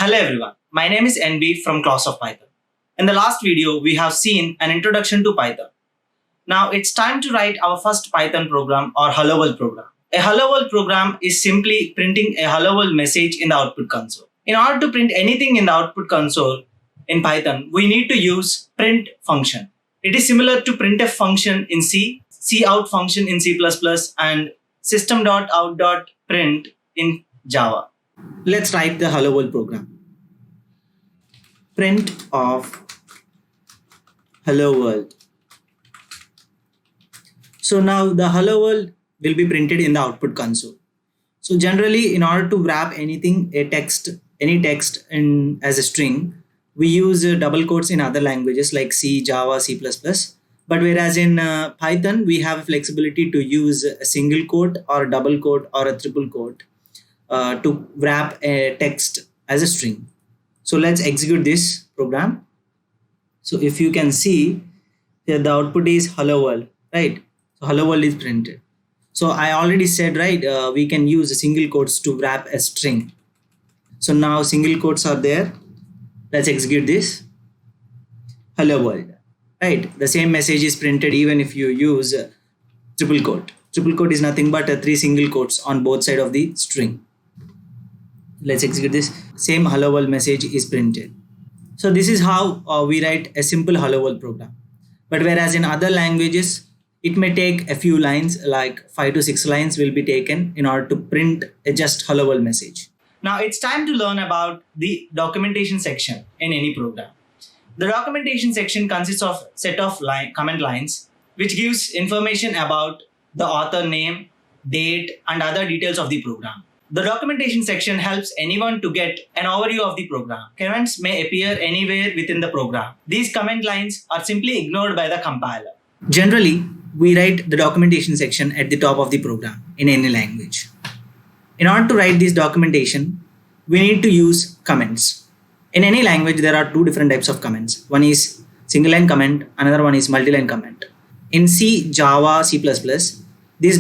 Hello everyone, my name is NB from Class of Python. In the last video, we have seen an introduction to Python. Now it's time to write our first Python program or Hello World program. A Hello World program is simply printing a Hello World message in the output console. In order to print anything in the output console in Python, we need to use print function. It is similar to printf function in C, cout function in C++, and system.out.print in Java. Let's write the Hello World program. Print of Hello World. So now the Hello World will be printed in the output console. So generally, in order to wrap anything, any text in as a string, we use double quotes in other languages like C, Java, C++. But whereas in Python, we have flexibility to use a single quote or a double quote or a triple quote to wrap a text as a string. So let's execute this program. So if you can see here, the output is Hello World, right? So Hello World is printed. So I already said, right, we can use single quotes to wrap a string. So now single quotes are there. Let's execute this. Hello World, right? The same message is printed even if you use triple quote. Triple quote is nothing but three single quotes on both sides of the string. Let's execute this. Same Hello World message is printed. So this is how we write a simple Hello World program. But whereas in other languages, it may take a few lines, like 5 to 6 lines will be taken in order to print a just Hello World message. Now it's time to learn about the documentation section in any program. The documentation section consists of set of command lines, which gives information about the author name, date, and other details of the program. The documentation section helps anyone to get an overview of the program. Comments may appear anywhere within the program. These comment lines are simply ignored by the compiler. Generally, we write the documentation section at the top of the program in any language. In order to write this documentation, we need to use comments. In any language, there are two different types of comments. One is single line comment, another one is multi-line comment. In C, Java, C++, these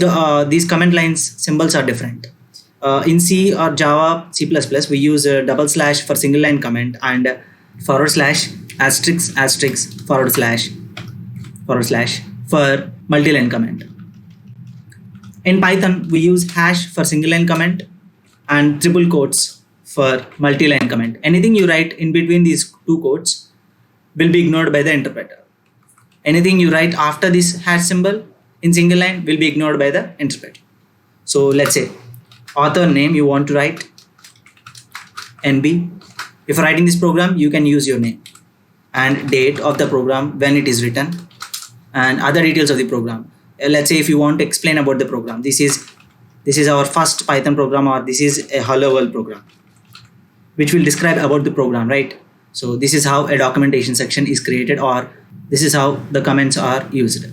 comment lines symbols are different. In C or Java, C++, we use a double slash for single line comment and forward slash asterisk asterisk forward slash for multi-line comment. In Python, we use hash for single line comment and triple quotes for multi-line comment. Anything you write in between these two quotes will be ignored by the interpreter. Anything you write after this hash symbol in single line will be ignored by the interpreter. So let's say author name you want to write NB. If writing this program, you can use your name and date of the program when it is written and other details of the program. Let's say if you want to explain about the program, this is our first Python program, or this is a Hello World program, which will describe about the program, right? So this is how a documentation section is created, or this is how the comments are used.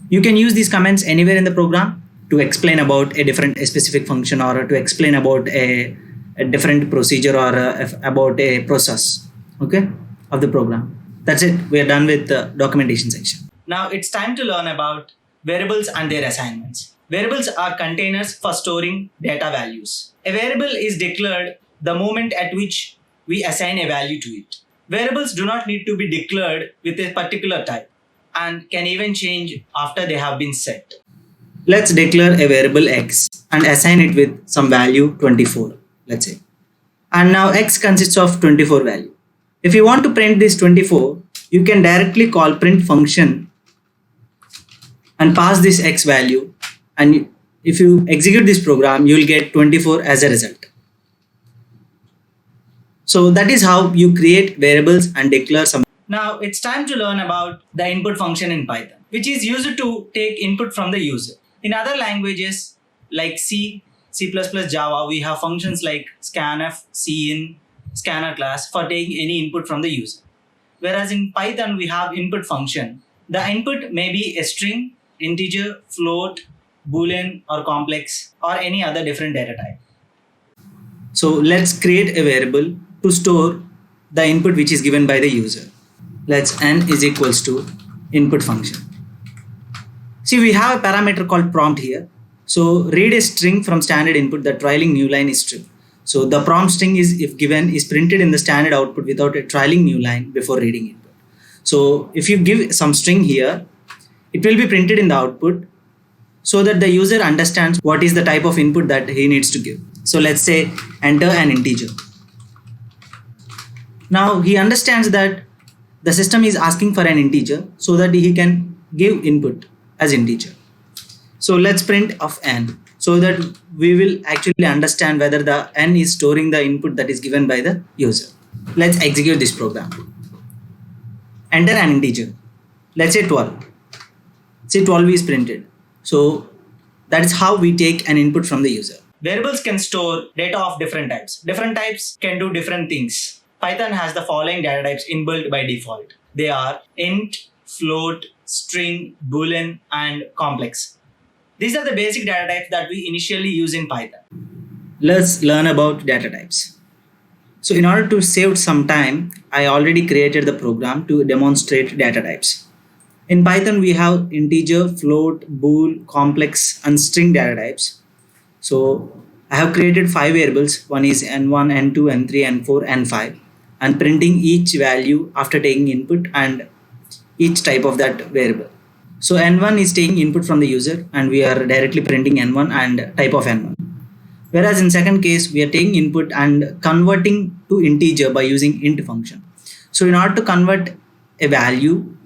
You can use these comments anywhere in the program to explain about a specific function, or to explain about a different procedure, or about a process, okay, of the program. That's it. We are done with the documentation section. Now it's time to learn about variables and their assignments. Variables are containers for storing data values. A variable is declared the moment at which we assign a value to it. Variables do not need to be declared with a particular type and can even change after they have been set. Let's declare a variable x and assign it with some value 24, let's say. And now x consists of 24 value. If you want to print this 24, you can directly call print function and pass this x value, and if you execute this program, you will get 24 as a result. So that is how you create variables and declare some. Now it's time to learn about the input function in Python, which is used to take input from the user. In other languages like C, C++, Java, we have functions like scanf, cin, scanner class for taking any input from the user. Whereas in Python, we have input function. The input may be a string, integer, float, boolean, or complex, or any other different data type. So let's create a variable to store the input which is given by the user. Let's n is equals to input function. See, we have a parameter called prompt here. So read a string from standard input. The trailing new line is string. So the prompt string is, if given, is printed in the standard output without a trailing new line before reading input. So if you give some string here, it will be printed in the output so that the user understands what is the type of input that he needs to give. So let's say enter an integer. Now he understands that the system is asking for an integer so that he can give input as integer. So let's print of n so that we will actually understand whether the n is storing the input that is given by the user. Let's execute this program. Enter an integer. Let's say 12. Say 12 is printed. So that is how we take an input from the user. Variables can store data of different types. Different types can do different things. Python has the following data types inbuilt by default. They are int, float, string, boolean, and complex. These are the basic data types that we initially use in Python. Let's learn about data types. So in order to save some time, I already created the program to demonstrate data types. In Python, we have integer, float, bool, complex, and string data types. So I have created 5 variables. One is n1, n2, n3, n4, n5, and printing each value after taking input and each type of that variable. So n1 is taking input from the user, and we are directly printing n1 and type of n1. Whereas in second case, we are taking input and converting to integer by using int function. So in order to convert a value,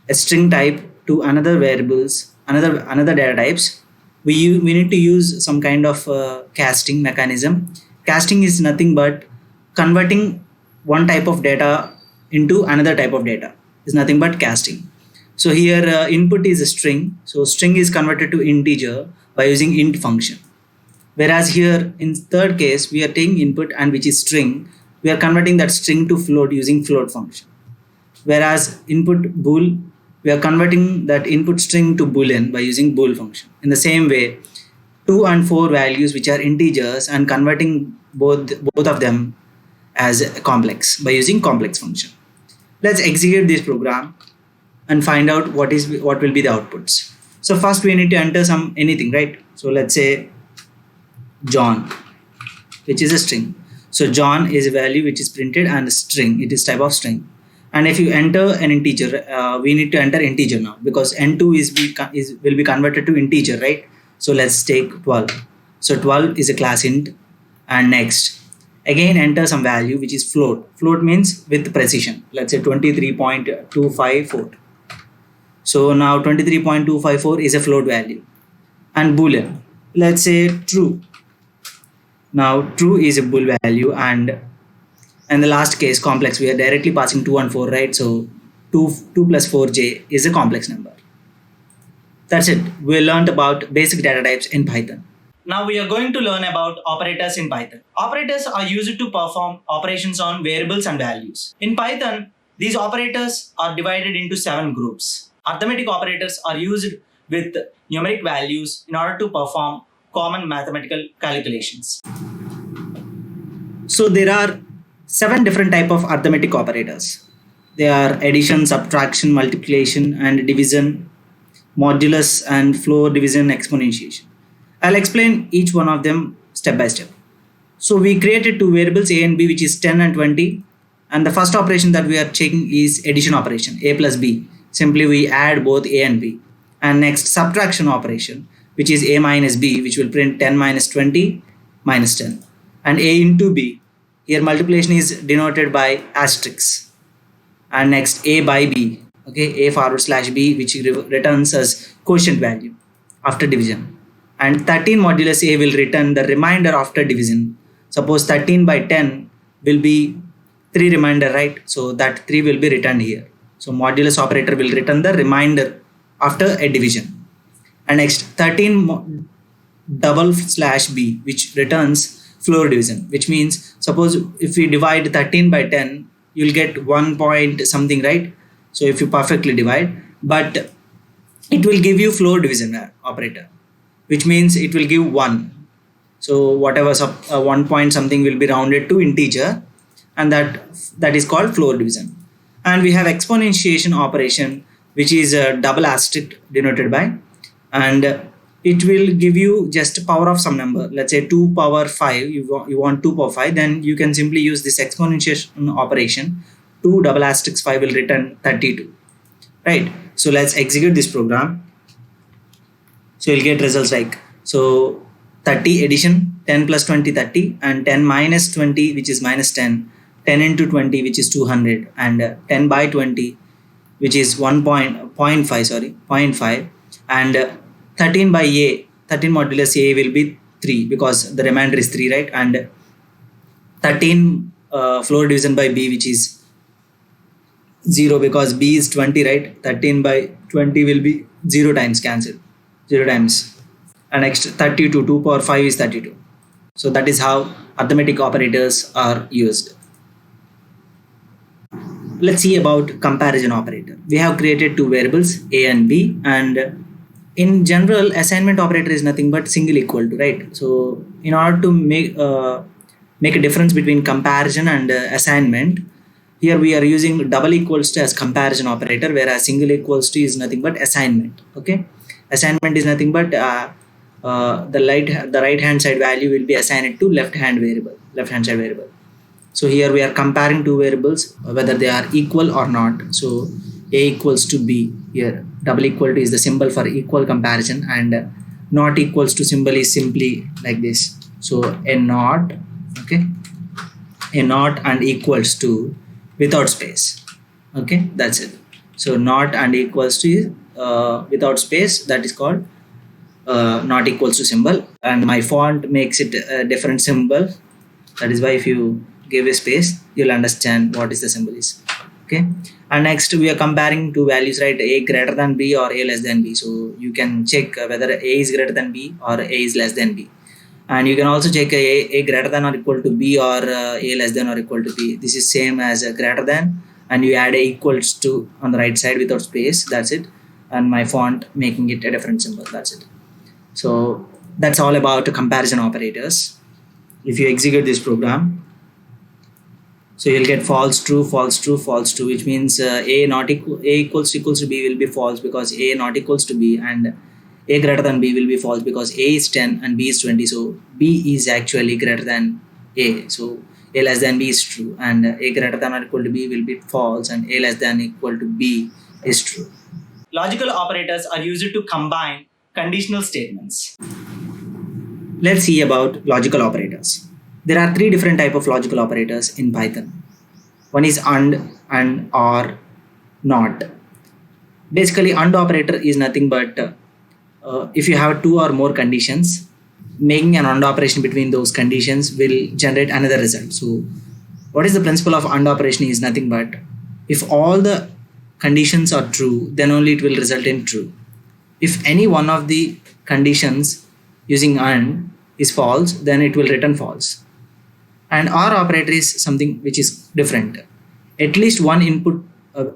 a string type, to another variables, another data types, we need to use some kind of casting mechanism. Casting is nothing but converting one type of data into another type of data. Is nothing but casting. So here input is a string. So string is converted to integer by using int function. Whereas here in third case, we are taking input and which is string. We are converting that string to float using float function. Whereas input bool, we are converting that input string to boolean by using bool function. In the same way, 2 and 4 values which are integers and converting both of them as a complex by using complex function. Let's execute this program and find out what will be the outputs. So first we need to enter anything, right? So let's say John, which is a string. So John is a value which is printed and a string. It is type of string. And if you enter an integer, we need to enter integer now because n2 will be converted to integer, right? So let's take 12. So 12 is a class int. And next, again enter some value which is float. Float means with precision. Let's say 23.254. So now 23.254 is a float value. And boolean, let's say true. Now true is a bool value, and the last case complex, we are directly passing 2 and 4, right? So 2 plus 4j is a complex number. That's it. We learned about basic data types in Python. Now we are going to learn about operators in Python. Operators are used to perform operations on variables and values. In Python, these operators are divided into 7 groups. Arithmetic operators are used with numeric values in order to perform common mathematical calculations. So there are 7 different types of arithmetic operators. They are addition, subtraction, multiplication, and division, modulus, and floor, division, exponentiation. I'll explain each one of them step by step. So we created 2 variables a and b, which is 10 and 20. And the first operation that we are checking is addition operation, a plus b. Simply we add both a and b. And next, subtraction operation, which is a minus b, which will print 10 minus 20 minus 10. And a into b. Here multiplication is denoted by asterisk. And next, a by b. Okay, a forward slash b, which returns as quotient value after division. And 13 modulus a will return the remainder after division. Suppose 13 by 10 will be 3 remainder, right? So that 3 will be returned here. So modulus operator will return the remainder after a division. And next, 13 double slash b, which returns floor division, which means suppose if we divide 13 by 10, you'll get 1 point something, right? So if you perfectly divide, but it will give you floor division operator, which means it will give 1. So whatever 1 point something will be rounded to integer, and that is called floor division. And we have exponentiation operation, which is a double asterisk denoted by, and it will give you just power of some number. Let's say 2 power 5, you want 2 power 5, then you can simply use this exponentiation operation. 2 double asterisk 5 will return 32, right? So let's execute this program. So you'll get results like, so 30 addition, 10 plus 20 30, and 10 minus 20 which is minus 10, 10 into 20 which is 200, and 10 by 20 which is 0.5, and 13 by a, 13 modulus a will be 3 because the remainder is 3, right? And 13 floor division by b, which is 0 because b is 20, right? 13 by 20 will be 0 times cancelled, 0 times. And next 32, 2 power 5 is 32. So that is how arithmetic operators are used. Let's see about comparison operator. We have created two variables a and b, and in general assignment operator is nothing but single equal to, right? So in order to make a difference between comparison and assignment, here we are using double equals to as comparison operator, whereas single equals to is nothing but assignment. Okay, assignment is nothing but the right hand side value will be assigned to left hand side variable. So here we are comparing two variables whether they are equal or not. So a equals to b, here double equal to is the symbol for equal comparison, and not equals to symbol is simply like this. So a not, okay, a not and equals to without space. Okay, that's it. So not and equals to is without space, that is called not equals to symbol, and my font makes it a different symbol. That is why if you give a space, you'll understand what is the symbol is. Okay, and next we are comparing two values, right? A greater than b or a less than b. So you can check whether a is greater than b or a is less than b, and you can also check a greater than or equal to b or a less than or equal to b. This is same as a greater than, and you add a equals to on the right side without space. That's it, and my font making it a different symbol. That's it. So that's all about comparison operators. If you execute this program, so you'll get false, true, false, true, false, true, which means a equals to b will be false because a not equals to b, and a greater than b will be false because a is 10 and b is 20. So b is actually greater than a. So a less than b is true, and a greater than or equal to b will be false, and a less than equal to b is true. Logical operators are used to combine conditional statements. Let's see about logical operators. There are three different types of logical operators in Python. One is and, or, not. Basically, and operator is nothing but if you have two or more conditions, making an and operation between those conditions will generate another result. So what is the principle of and operation is nothing but if all the conditions are true, then only it will result in true. If any one of the conditions using and is false, then it will return false. And or operator is something which is different. At least one input,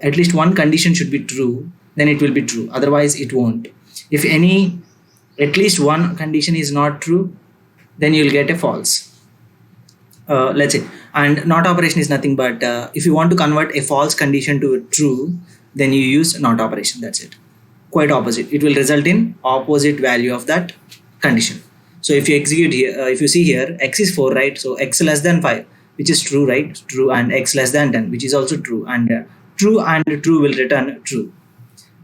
at least one condition should be true, then it will be true. Otherwise, it won't. If at least one condition is not true, then you'll get a false. Let's say, and not operation is nothing but if you want to convert a false condition to a true, then you use not operation. That's it. Quite opposite. It will result in opposite value of that condition. So if you execute here, if you see here, x is 4, right? So x less than 5, which is true, right? True, and x less than 10, which is also true, and true will return true.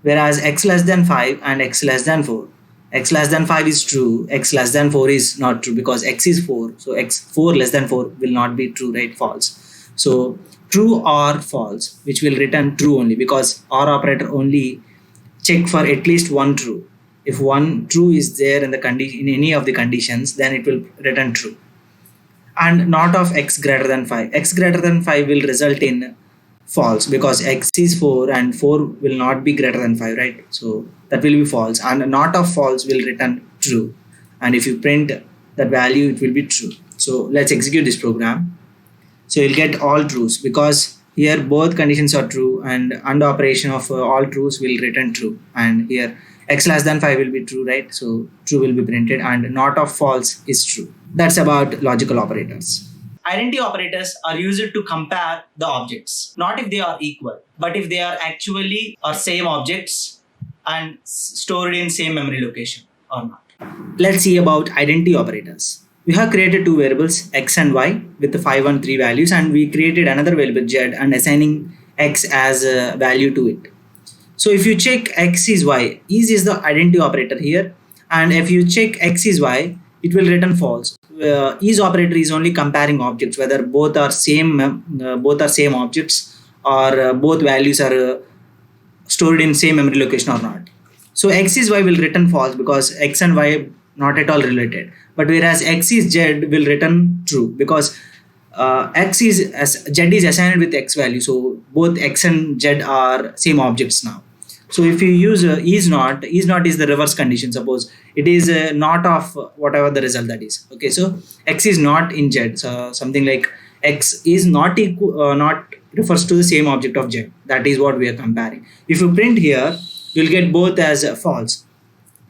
Whereas x less than 5 and x less than 4, x less than 5 is true, x less than 4 is not true because x is 4. So x 4 less than 4 will not be true, right? False. So true or false, which will return true only because or operator only check for at least one true. If one true is there in the in any of the conditions, then it will return true. And not of x greater than 5. X greater than 5 will result in false because x is 4 and 4 will not be greater than 5, right? So that will be false, and not of false will return true. And if you print that value, it will be true. So let's execute this program. So you'll get all trues because here both conditions are true, and operation of all trues will return true. And here x less than 5 will be true, right? So true will be printed, and not of false is true. That's about logical operators. Identity operators are used to compare the objects, not if they are equal, but if they are actually or same objects and stored in same memory location or not. Let's see about identity operators. We have created two variables x and y with the 5 and 3 values, and we created another variable z and assigning x as a value to it. So if you check x is y, is the identity operator here, and if you check x is y, it will return false. Is operator is only comparing objects, whether both are same objects, or both values are stored in same memory location or not. So x is y will return false because x and y not at all related. But whereas x is z will return true because z is assigned with x value. So both x and z are same objects now. So if you use is not is the reverse condition. Suppose it is not of whatever the result that is. Okay, so x is not in z. So something like x is not not refers to the same object of z. That is what we are comparing. If you print here, you'll get both as false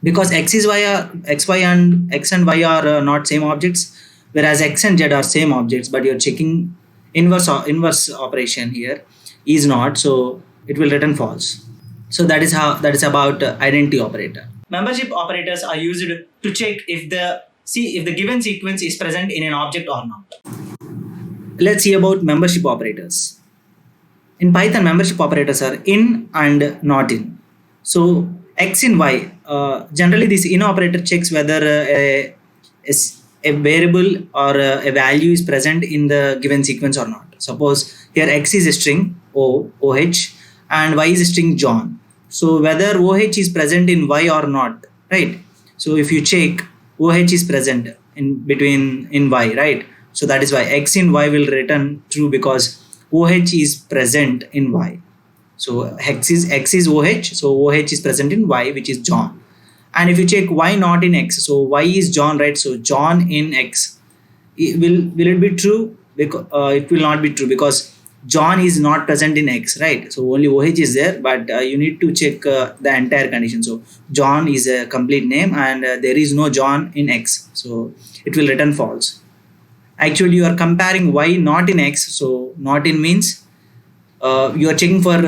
because x and y are not same objects, whereas x and z are same objects. But you're checking inverse operation here is not, so it will return false. So that is about identity operator. Membership operators are used to check if the given sequence is present in an object or not. Let's see about membership operators. In Python, membership operators are in and not in. So x in y, generally this in operator checks whether a variable or a value is present in the given sequence or not. Suppose here x is a string OH and y is a string John. So whether OH is present in y or not, right? So if you check OH is present in y, right? So that is why x in y will return true because OH is present in y. So x is OH, so OH is present in y, which is John. And if you check y not in x, so y is John, right? So John in x, will it be true? Because it will not be true because John is not present in x, right? So only OH is there, but you need to check the entire condition. So John is a complete name and there is no John in x, so it will return false. Actually, you are comparing y not in x, so not in means you are checking for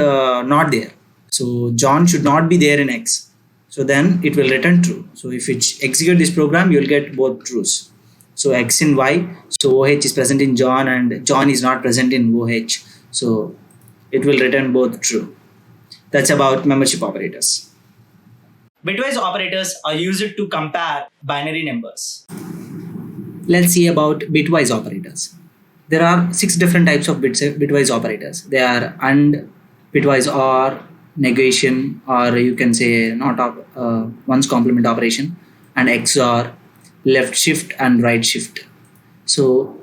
not there. So John should not be there in x, so then it will return true. So if you execute this program, you will get both trues. So x in y, so OH is present in John and John is not present in OH, so it will return both true. That's about membership operators. Bitwise operators are used to compare binary numbers. Let's see about bitwise operators. There are 6 different types of bitwise operators. They are AND, bitwise OR, negation, or you can say not one's complement operation, and XOR, left shift and right shift. So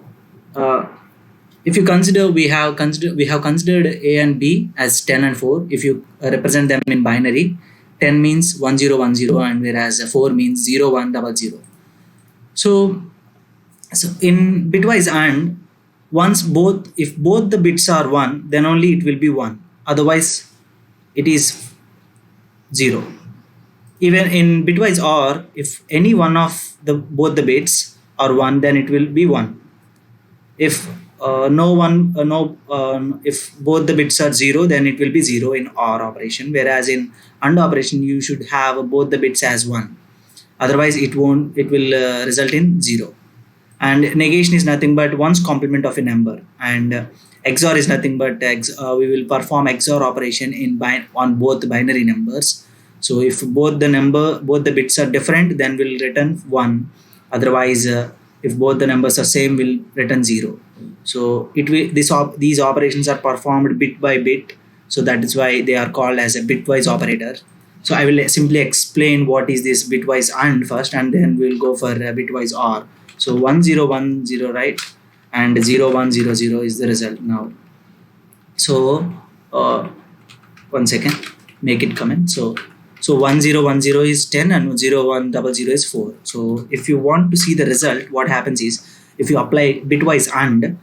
if you consider we have considered A and B as 10 and 4. If you represent them in binary, 10 means 1010, and whereas 4 means 0100. So in bitwise AND, if both the bits are 1, then only it will be 1. Otherwise, it is 0. Even in bitwise OR, if any one of both the bits are 1, then it will be 1. If if both the bits are 0, then it will be 0 in OR operation. Whereas in AND operation, you should have both the bits as 1. Otherwise, it will result in 0. And negation is nothing but one's complement of a number, and XOR is nothing but we will perform XOR operation on both binary numbers. So if both the bits are different, then we'll return 1. Otherwise, if both the numbers are same, we'll return 0. So these operations are performed bit by bit. So that is why they are called as a bitwise operator. So I will simply explain what is this bitwise AND first, and then we'll go for bitwise OR. So 1010, right, and 0100 is the result now. So 1 second, make it come in. So 1010 is 10 and 0100 is 4. So if you want to see the result, what happens is if you apply bitwise AND,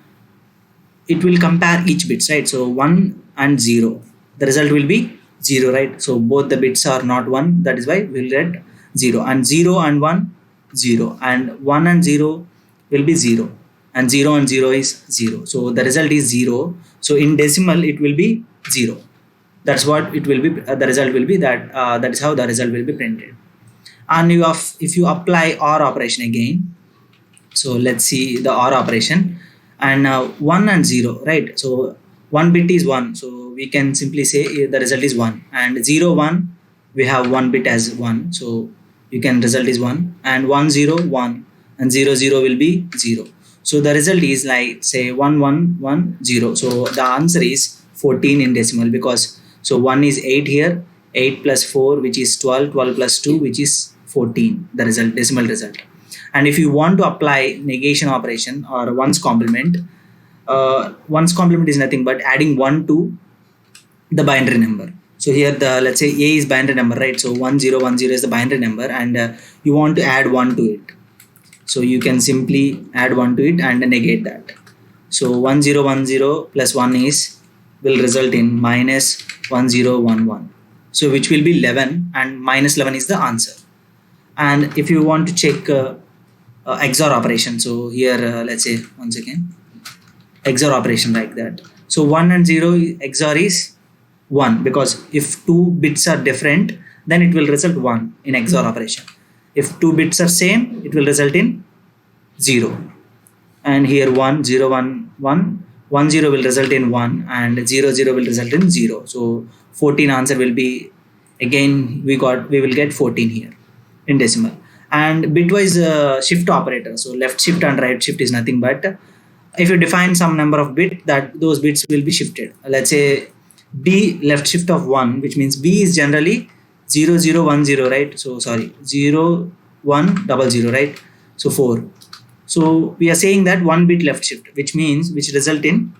it will compare each bits, right? So 1 and 0, the result will be 0, right? So both the bits are not 1, that is why we'll get 0, and 0 and 1, 0, and 1 and 0 will be 0, and 0 and 0 is 0. So the result is 0. So in decimal it will be 0. That's what it will be. The result will be that. That is how the result will be printed. And if you apply OR operation again, so let's see the OR operation, and 1 and 0, right? So one bit is 1, so we can simply say the result is 1, and 0 1 we have one bit as 1, so you can result is 1, and 1 0 1, and 0 0 will be 0. So the result is like say 1 1 1 0. So the answer is 14 in decimal, because so 1 is 8 here, 8 plus 4 which is 12, 12 plus 2 which is 14, the result, decimal result. And if you want to apply negation operation or ones complement is nothing but adding 1 to the binary number. So here the, let's say A is binary number, right? So 1010 is the binary number, and you want to add 1 to it. So you can simply add 1 to it and negate that. So 1010 plus 1 is will result in minus 1011. So which will be 11, and minus 11 is the answer. And if you want to check XOR operation, so here let's say once again XOR operation like that. So 1 and 0 XOR is 1, because if two bits are different, then it will result 1 in XOR operation. If two bits are same, it will result in 0. And here 1 0 1 1 1 0 will result in 1, and 0 0 will result in 0. So 14 answer will be, again we will get 14 here in decimal. And bitwise shift operator, so left shift and right shift is nothing but if you define some number of bit, that those bits will be shifted. Let's say B left shift of 1, which means B is generally 0 0 1 0, right? So sorry, 0 1 00, right? So 4. So we are saying that 1 bit left shift, which result in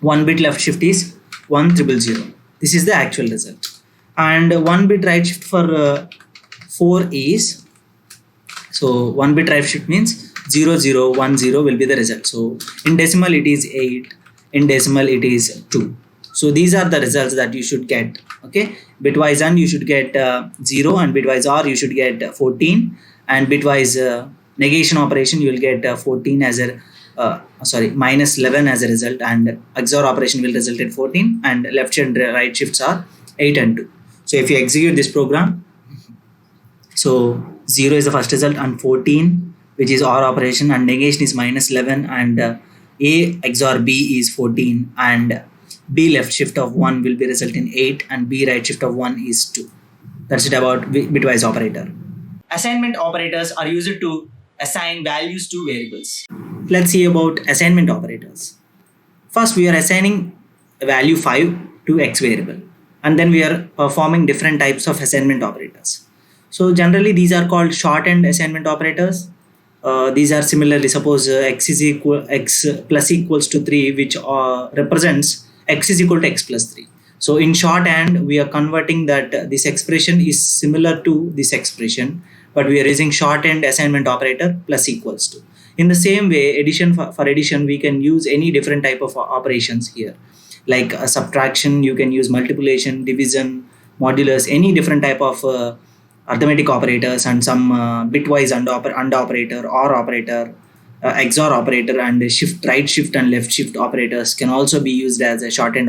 1 bit left shift is 1000. This is the actual result. And 1 bit right shift for 4 is, so 1 bit right shift means 0 0 1 0 will be the result. So in decimal it is 8, in decimal it is 2. So these are the results that you should get. Okay, bitwise AND you should get 0, and bitwise OR you should get 14, and bitwise negation operation you will get 14 as a minus 11 as a result, and XOR operation will result in 14, and left and right shifts are 8 and 2. So if you execute this program, so 0 is the first result, and 14 which is OR operation, and negation is minus 11, and A XOR B is 14, and B left shift of 1 will be result in 8, and B right shift of 1 is 2. That's it about bitwise operator. Assignment operators are used to assign values to variables. Let's see about assignment operators. First, we are assigning a value 5 to X variable, and then we are performing different types of assignment operators. So generally these are called shorthand assignment operators. These are similarly, suppose x plus equals to 3, which represents x is equal to x plus 3. So in shorthand, we are converting that this expression is similar to this expression, but we are using shorthand assignment operator plus equals to. In the same way, addition for addition, we can use any different type of operations here. Like subtraction, you can use multiplication, division, modulus, any different type of arithmetic operators, and some bitwise AND operator, OR operator, XOR operator, and right shift and left shift operators can also be used as a shorthand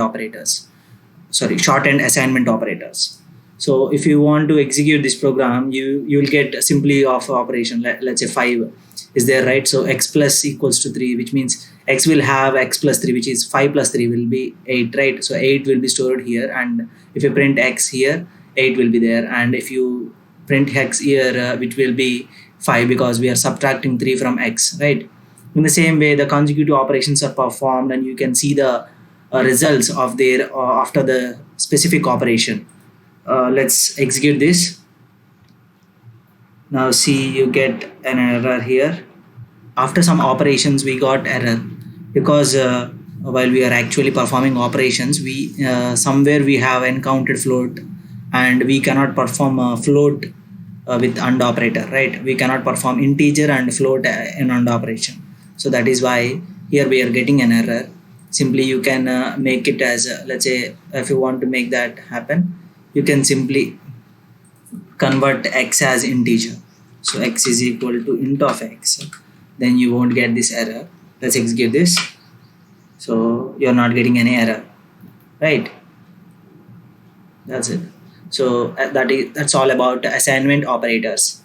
assignment operators. So if you want to execute this program, you will get simply of operation. Let's say 5 is there, right? So x plus equals to 3, which means x will have x plus 3, which is 5 plus 3 will be 8, right? So 8 will be stored here, and if you print x here, 8 will be there, and if you print x here, which will be 5, because we are subtracting 3 from x, right? In the same way, the consecutive operations are performed, and you can see the results of their after the specific operation. Let's execute this. Now see, you get an error here. After some operations we got error, because while we are actually performing operations, we somewhere we have encountered float, and we cannot perform a float with AND operator, right? We cannot perform integer and float in AND operation. So that is why here we are getting an error. Simply you can make it as let's say, if you want to make that happen, you can simply convert x as integer. So x is equal to int of x, then you won't get this error. Let's execute this. So you're not getting any error, right? That's it. So that's all about assignment operators.